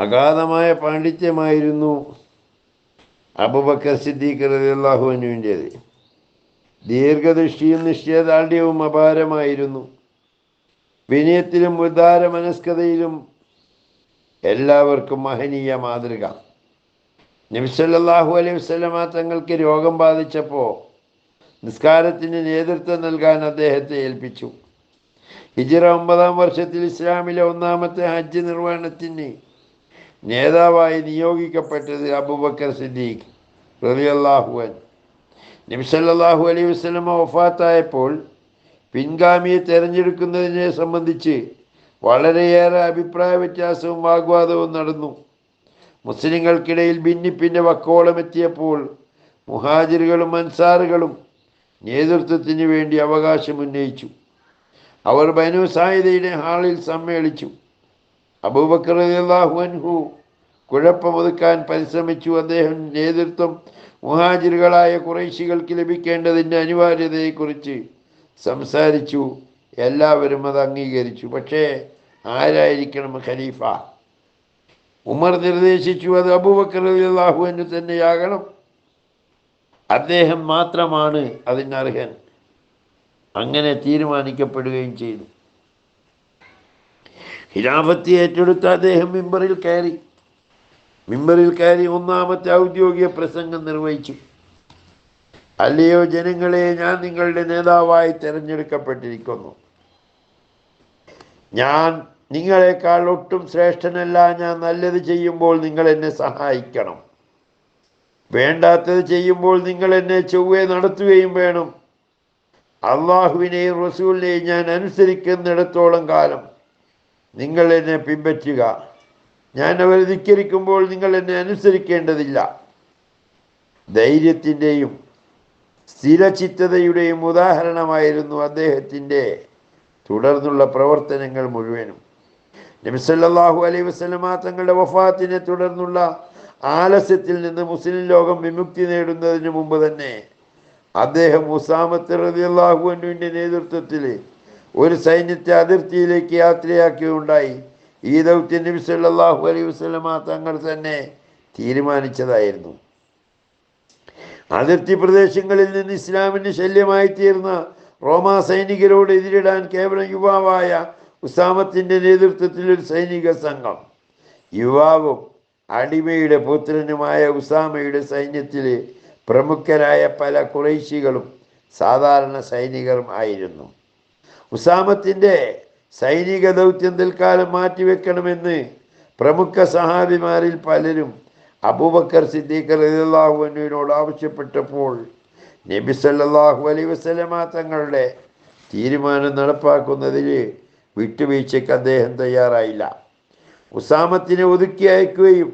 അഗാധമായ പാണ്ഡിത്യമായിരുന്നു അബൂബക്കർ സിദ്ദീഖ് റളിയല്ലാഹു അൻഹുവിൻ്റേത്. ദീർഘദൃഷ്ടിയും നിശ്ചയദാർഢ്യവും അപാരമായിരുന്നു. വിനയത്തിലും ഉദാര മനസ്കതയിലും എല്ലാവർക്കും മഹനീയ മാതൃക. നബി സല്ലല്ലാഹു അലൈഹി വസല്ലമ തങ്ങൾക്ക് രോഗം ബാധിച്ചപ്പോൾ നിസ്കാരത്തിന് നേതൃത്വം നൽകാൻ അദ്ദേഹത്തെ ഏൽപ്പിച്ചു. ഹിജ്റ 9-ാം വർഷത്തിൽ ഇസ്ലാമിലെ ഒന്നാമത്തെ ഹജ്ജ് നിർവഹണത്തിന് നേതാവായി നിയോഗിക്കപ്പെട്ടത് അബൂബക്കർ സിദ്ദീഖ് റളിയല്ലാഹു അൻഹു. നബി സല്ലല്ലാഹു അലൈഹി വസല്ലമ വഫാത്തായപ്പോൾ പിൻഗാമിയെ തെരഞ്ഞെടുക്കുന്നതിനെ സംബന്ധിച്ച് വളരെയേറെ അഭിപ്രായ വ്യത്യാസവും വാഗ്വാദവും നടന്നു. മുസ്ലിങ്ങൾക്കിടയിൽ ഭിന്നിപ്പിൻ്റെ വക്കോളമെത്തിയപ്പോൾ മുഹാജിറുകളും അൻസാറുകളും നേതൃത്വത്തിന് വേണ്ടി അവകാശം ഉന്നയിച്ചു. അവർ ബനൂ സായിദയുടെ ഹാളിൽ സമ്മേളിച്ചു. അബൂബക്കർ റളിയല്ലാഹു അൻഹു കുഴപ്പമൊതുക്കാൻ പരിശ്രമിച്ചു. അദ്ദേഹം നേതൃത്വം മുഹാജിറുകളായ ഖുറൈശികൾക്ക് ലഭിക്കേണ്ടതിൻ്റെ അനിവാര്യതയെക്കുറിച്ച് സംസാരിച്ചു. എല്ലാവരും അത് അംഗീകരിച്ചു. പക്ഷേ ആരായിരിക്കണം ഖലീഫ? ഉമർ നിർദ്ദേശിച്ചു, അത് അബൂബക്കർ റളിയല്ലാഹു അൻഹു തന്നെയാകണം. അദ്ദേഹം മാത്രമാണ് അതിനർഹൻ. അങ്ങനെ തീരുമാനിക്കപ്പെടുകയും ചെയ്തു. ഖിലാഫത്ത് ഏറ്റെടുത്ത അദ്ദേഹം മിമ്പറിൽ കയറി ഒന്നാമത്തെ ഔദ്യോഗിക പ്രസംഗം നിർവഹിച്ചു. അല്ലയോ ജനങ്ങളെ, ഞാൻ നിങ്ങളുടെ നേതാവായി തിരഞ്ഞെടുക്കപ്പെട്ടിരിക്കുന്നു. ഞാൻ നിങ്ങളെക്കാൾ ഒട്ടും ശ്രേഷ്ഠനല്ല. ഞാൻ നല്ലത് ചെയ്യുമ്പോൾ നിങ്ങൾ എന്നെ സഹായിക്കണം. വേണ്ടാത്തത് ചെയ്യുമ്പോൾ നിങ്ങൾ എന്നെ ചൊവ്വേ നടത്തുകയും വേണം. അള്ളാഹുവിനെയും റസൂലിനെയും ഞാൻ അനുസരിക്കുന്നിടത്തോളം കാലം നിങ്ങൾ എന്നെ പിൻപറ്റുക. ഞാൻ അവരെ ധിക്കരിക്കുമ്പോൾ നിങ്ങൾ എന്നെ അനുസരിക്കേണ്ടതില്ല. ധൈര്യത്തിൻ്റെയും സ്ഥിരചിത്തതയുടെയും ഉദാഹരണമായിരുന്നു അദ്ദേഹത്തിൻ്റെ തുടർന്നുള്ള പ്രവർത്തനങ്ങൾ മുഴുവനും. നബി സല്ലല്ലാഹു അലൈഹി വസല്ലമ തങ്ങളുടെ വഫാത്തിനെ തുടർന്നുള്ള ആലസ്യത്തിൽ നിന്ന് മുസ്ലിം ലോകം വിമുക്തി നേടുന്നതിന് മുമ്പ് തന്നെ അദ്ദേഹം ഉസാമത്ത് റളിയല്ലാഹു അൻഹുവിൻ്റെ നേതൃത്വത്തിൽ ഒരു സൈന്യത്തെ അതിർത്തിയിലേക്ക് യാത്രയാക്കുകയുണ്ടായി. ഈ ദൗത്യം നബി സല്ലല്ലാഹു അലൈഹി വസല്ലമ തങ്ങൾ തന്നെ തീരുമാനിച്ചതായിരുന്നു. അതിർത്തി പ്രദേശങ്ങളിൽ നിന്ന് ഇസ്ലാമിന് ശല്യമായി തീർന്ന റോമാ സൈനികരോട് എതിരിടാൻ കേവലം യുവാവായ ഉസാമത്തിൻ്റെ നേതൃത്വത്തിൽ ഒരു സൈനിക സംഘം. യുവാവും അടിമയുടെ പുത്രനുമായ ഉസാമയുടെ സൈന്യത്തിൽ പ്രമുഖരായ പല ഖുറൈശികളും സാധാരണ സൈനികരും ആയിരുന്നു. ഉസാമത്തിൻ്റെ സൈനിക ദൗത്യം തൽക്കാലം മാറ്റിവെക്കണമെന്ന് പ്രമുഖ സഹാബിമാരിൽ പലരും അബൂബക്കർ സിദ്ദീഖ് റളിയല്ലാഹു അൻഹുവിനോട് ആവശ്യപ്പെട്ടപ്പോൾ നബി സല്ലല്ലാഹു അലൈഹി വസല്ലമ തങ്ങളുടെ തീരുമാനം നടപ്പാക്കുന്നതിൽ വിട്ടുവീഴ്ചയ്ക്ക് അദ്ദേഹം തയ്യാറായില്ല. ഉസാമത്തിനെ ഒതുക്കി അയക്കുകയും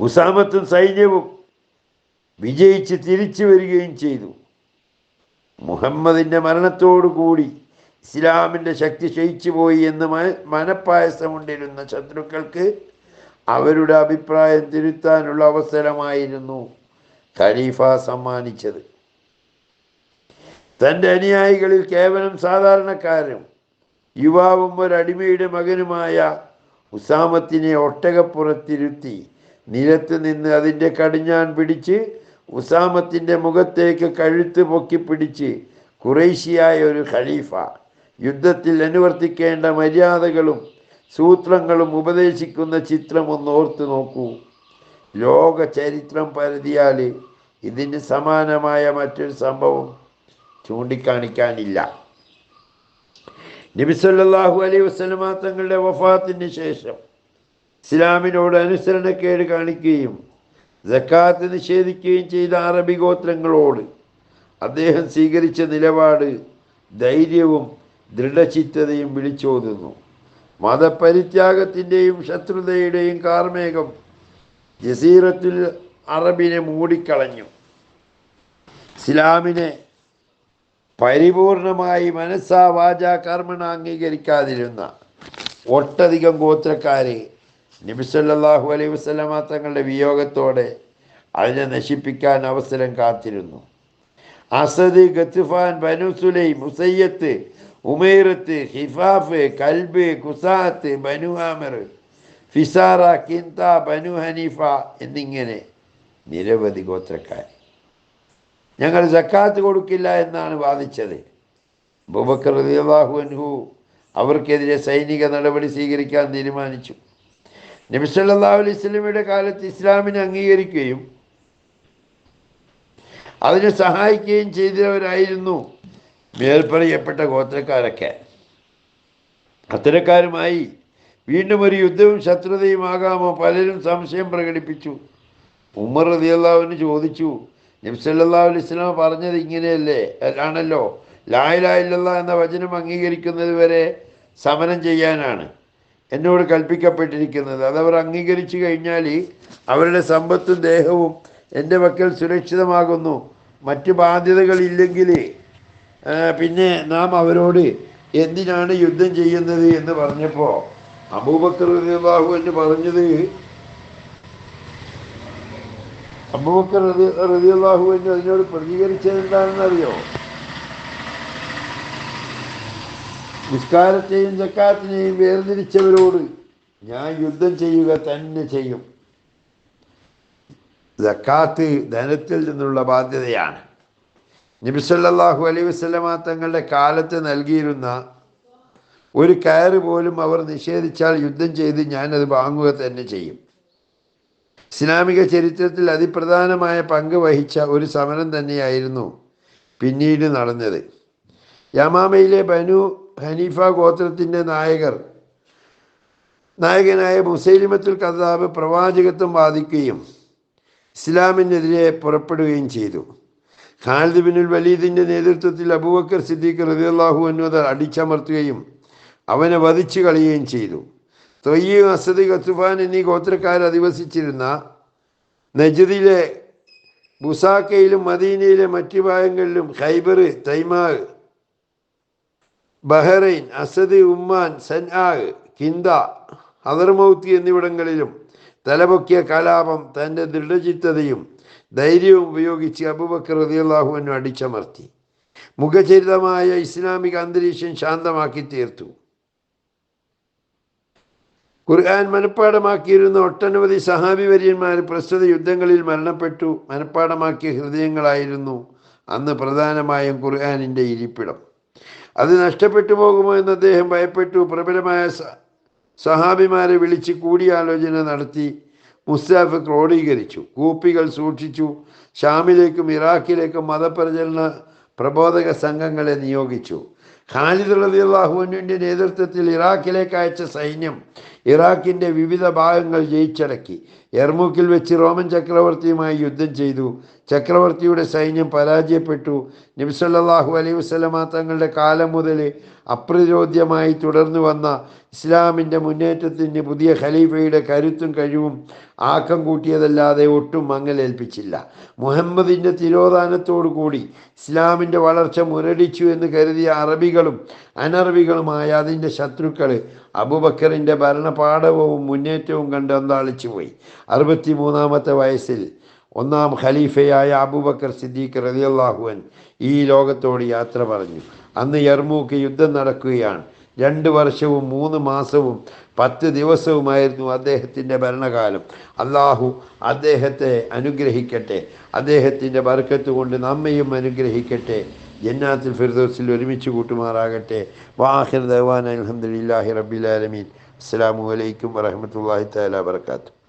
ഉസാമത്തും സൈന്യവും വിജയിച്ച് തിരിച്ചു വരികയും ചെയ്തു. മുഹമ്മദിൻ്റെ മരണത്തോടുകൂടി ഇസ്ലാമിൻ്റെ ശക്തി ക്ഷയിച്ചു പോയി എന്ന് മനപ്പായസമുണ്ടിരുന്ന ശത്രുക്കൾക്ക് അവരുടെ അഭിപ്രായം തിരുത്താനുള്ള അവസരമായിരുന്നു ഖലീഫ സമ്മാനിച്ചത്. തൻ്റെ അനുയായികളിൽ കേവലം സാധാരണക്കാരും യുവാവും ഒരടിമയുടെ മകനുമായ ഉസാമത്തിനെ ഒട്ടകപ്പുറത്തിരുത്തി നിലത്ത് നിന്ന് അതിൻ്റെ കടിഞ്ഞാൻ പിടിച്ച് ഉസാമത്തിൻ്റെ മുഖത്തേക്ക് കഴുത്ത് പൊക്കിപ്പിടിച്ച് ഖുറൈശിയായ ഒരു ഖലീഫ യുദ്ധത്തിൽ അനുവർത്തിക്കേണ്ട മര്യാദകളും സൂത്രങ്ങളും ഉപദേശിക്കുന്ന ചിത്രം ഒന്ന് ഓർത്തു നോക്കൂ. ലോക ചരിത്രം പരതിയാൽ ഇതിന് സമാനമായ മറ്റൊരു സംഭവം ചൂണ്ടിക്കാണിക്കാനില്ല. നബി സല്ലല്ലാഹു അലൈഹി വസല്ലമ തങ്ങളുടെ വഫാത്തിന് ശേഷം ഇസ്ലാമിനോട് അനുസരണക്കേട് കാണിക്കുകയും സക്കാത്ത് നിഷേധിക്കുകയും ചെയ്ത അറബി ഗോത്രങ്ങളോട് അദ്ദേഹം സ്വീകരിച്ച നിലപാട് ധൈര്യവും ദൃഢചിത്തതയും വിളിച്ചോതുന്നു. മതപരിത്യാഗത്തിൻ്റെയും ശത്രുതയുടെയും കാർമേഘം ജസീറത്തുൽ അറബിനെ മൂടിക്കളഞ്ഞു. ഇസ്ലാമിനെ പരിപൂർണമായി മനസ്സാ വാചാ കർമ്മണ അംഗീകരിക്കാതിരുന്ന ഒട്ടധികം ഗോത്രക്കാരെ നബി സല്ലല്ലാഹു അലൈഹി വസല്ലമ തങ്ങളുടെ വിയോഗത്തോടെ അതിനെ നശിപ്പിക്കാൻ അവസരം കാത്തിരുന്നു. അസദ്, ഗത്ഫാൻ, ബനു സുലൈം, മുസയ്യത്ത്, ഉമൈറത്ത്, ഹിഫാഫ്, കൽബ്, കുസാത്ത്, ബനു ആമിർ, ഫിസാറ, കിന്ത, ബനു ഹനീഫ എന്നിങ്ങനെ നിരവധി ഗോത്രക്കാർ. ഞങ്ങൾ സക്കാത്ത് കൊടുക്കില്ല എന്നാണ് വാദിച്ചത്. അബൂബക്കർ റളിയല്ലാഹു അൻഹു അവർക്കെതിരെ സൈനിക നടപടി സ്വീകരിക്കാൻ തീരുമാനിച്ചു. നബി സല്ലല്ലാഹു അലൈഹി വസല്ലമയുടെ കാലത്ത് ഇസ്ലാമിനെ അംഗീകരിക്കുകയും അതിനെ സഹായിക്കുകയും ചെയ്തവരായിരുന്നു മേൽപ്പറയപ്പെട്ട ഗോത്രക്കാരൊക്കെ. അത്തരക്കാരുമായി വീണ്ടും ഒരു യുദ്ധവും ശത്രുതയും ആകാമോ? പലരും സംശയം പ്രകടിപ്പിച്ചു. ഉമർ റളിയല്ലാഹു അൻഹു ചോദിച്ചു, നബി സല്ലല്ലാഹു അലൈഹി വസല്ലം പറഞ്ഞത് ഇങ്ങനെയല്ലേ ആണല്ലോ, ലാ ഇലാഹ ഇല്ലല്ലാഹ് എന്ന വചനം അംഗീകരിക്കുന്നത് വരെ സമരം ചെയ്യാനാണ് എന്നോട് കൽപ്പിക്കപ്പെട്ടിരിക്കുന്നത്. അതവർ അംഗീകരിച്ചു കഴിഞ്ഞാൽ അവരുടെ സമ്പത്തും ദേഹവും എൻ്റെ പക്കൽ സുരക്ഷിതമാകുന്നു. മറ്റ് ബാധ്യതകളില്ലെങ്കിൽ പിന്നെ നാം അവരോട് എന്തിനാണ് യുദ്ധം ചെയ്യുന്നത് എന്ന് പറഞ്ഞപ്പോൾ അബൂബക്കർ റളിയല്ലാഹു അൻഹു പറഞ്ഞത്, അബൂബക്കർ റളിയല്ലാഹു അൻഹു അതിനോട് പ്രതികരിച്ചത് എന്താണെന്നറിയോ? നിസ്കാരത്തെയും സക്കാത്തിനെയും വേർതിരിച്ചവരോട് ഞാൻ യുദ്ധം ചെയ്യുക തന്നെ ചെയ്യും. സക്കാത്ത് ധനത്തിൽ നിന്നുള്ള ബാധ്യതയാണ്. നബി സല്ലല്ലാഹു അലൈഹി വസല്ലമ തങ്ങളുടെ കാലത്ത് നൽകിയിരുന്ന ഒരു കയറ് പോലും അവർ നിഷേധിച്ചാൽ യുദ്ധം ചെയ്ത് ഞാനത് വാങ്ങുക തന്നെ ചെയ്യും. ഇസ്ലാമിക ചരിത്രത്തിൽ അതിപ്രധാനമായ പങ്ക് വഹിച്ച ഒരു സമരം തന്നെയായിരുന്നു പിന്നീട് നടന്നത്. യമാമയിലെ ബനു ഹനീഫ ഗോത്രത്തിൻ്റെ നായകനായ മുസൈലിമത്തുൽ കദ്ദാബ് പ്രവാചകത്വം വാദിക്കുകയും ഇസ്ലാമിനെതിരെ പുറപ്പെടുകയും ചെയ്തു. ഖാലിദ് ബിനുൽ വലീദിൻ്റെ നേതൃത്വത്തിൽ അബൂബക്കർ സിദ്ദീഖ് റളിയല്ലാഹു അൻഹു അടിച്ചമർത്തുകയും അവനെ വധിച്ചു കളയുകയും ചെയ്തു. തൊയ്യ്, അസദ്, ഖത്ഫാൻ എന്നീ ഗോത്രക്കാർ അധിവസിച്ചിരുന്ന നജ്ദിലെ ബുസാക്കയിലും മദീനയിലെ മറ്റു ഭാഗങ്ങളിലും Khyber, തൈമാ, Bahrain, Asad, ഉമ്മാൻ, Sanaa, Kinda, ഹദർമൗത്ത് എന്നിവിടങ്ങളിലും തലപൊക്കിയ കലാപം തൻ്റെ ദൃഢചിത്തതയും ധൈര്യവും ഉപയോഗിച്ച് അബൂബക്കർ റളിയല്ലാഹു അൻഹു അടിച്ചമർത്തി മുഖചരിതമായ ഇസ്ലാമിക അന്തരീക്ഷം ശാന്തമാക്കി തീർത്തു. ഖുർആൻ മനഃപ്പാടമാക്കിയിരുന്ന ഒട്ടനവധി സഹാബി വര്യന്മാർ പ്രസ്തുത യുദ്ധങ്ങളിൽ മരണപ്പെട്ടു. മനഃപ്പാടമാക്കിയ ഹൃദയങ്ങളായിരുന്നു അന്ന് പ്രധാനമായും ഖുർആനിൻ്റെ ഇരിപ്പിടം. അത് നഷ്ടപ്പെട്ടു പോകുമോ എന്ന് അദ്ദേഹം ഭയപ്പെട്ടു. പ്രബലമായ സഹാബിമാരെ വിളിച്ച് കൂടിയാലോചന നടത്തി മുസ്താഫ് ക്രോഡീകരിച്ചു. കൂപ്പികൾ സൂക്ഷിച്ചു. ഷാമിലേക്കും ഇറാഖിലേക്കും മതപ്രചരണ പ്രബോധക സംഘങ്ങളെ നിയോഗിച്ചു. ഖാലിദ് റളിയല്ലാഹു അൻഹുവിൻ്റെ നേതൃത്വത്തിൽ ഇറാഖിലേക്ക് അയച്ച സൈന്യം ഇറാഖിൻ്റെ വിവിധ ഭാഗങ്ങൾ ജയിച്ചടക്കി. യർമൂക്കിൽ വെച്ച് റോമൻ ചക്രവർത്തിയുമായി യുദ്ധം ചെയ്തു. ചക്രവർത്തിയുടെ സൈന്യം പരാജയപ്പെട്ടു. നബി സല്ലല്ലാഹു അലൈഹി വസല്ലമ തങ്ങളുടെ കാലം മുതൽ അപ്രതിരോധ്യമായി തുടർന്നു വന്ന ഇസ്ലാമിൻ്റെ മുന്നേറ്റത്തിന് പുതിയ ഖലീഫയുടെ കരുത്തും കഴിവും ആക്കം കൂട്ടിയതല്ലാതെ ഒട്ടും മങ്ങലേൽപ്പിച്ചില്ല. മുഹമ്മദിൻ്റെ തിരോധാനത്തോടു കൂടി ഇസ്ലാമിൻ്റെ വളർച്ച മുരടിച്ചു എന്ന് കരുതിയ അറബികളും അനറബികളുമായ അതിൻ്റെ ശത്രുക്കൾ അബൂബക്കറിൻ്റെ ഭരണപാടവവും മുന്നേറ്റവും കണ്ട് അന്താളിച്ചു പോയി. 63-ാമത്തെ വയസ്സിൽ ഒന്നാം ഖലീഫയായ അബൂബക്കർ സിദ്ദീഖ് റളിയല്ലാഹു അൻഹു ഈ ലോകത്തോട് യാത്ര പറഞ്ഞു. അന്ന് യർമൂക്ക് യുദ്ധം നടക്കുകയാണ്. 2 വർഷവും 3 മാസവും 10 ദിവസവുമായിരുന്നു അദ്ദേഹത്തിൻ്റെ ഭരണകാലം. അള്ളാഹു അദ്ദേഹത്തെ അനുഗ്രഹിക്കട്ടെ. അദ്ദേഹത്തിൻ്റെ ബർക്കത്ത് കൊണ്ട് നമ്മയും അനുഗ്രഹിക്കട്ടെ. ജന്നാത്തുൽ ഫിർദൗസിൽ ഒരുമിച്ച് കൂട്ടുമാറാകട്ടെ. വാഹിർ ദഅ്വാനാ അൽഹംദുലില്ലാഹി റബ്ബിൽ ആലമീൻ. അസ്സലാമു അലൈക്കും വറഹ്മത്തുള്ളാഹി തആല വബറകാതുഹു.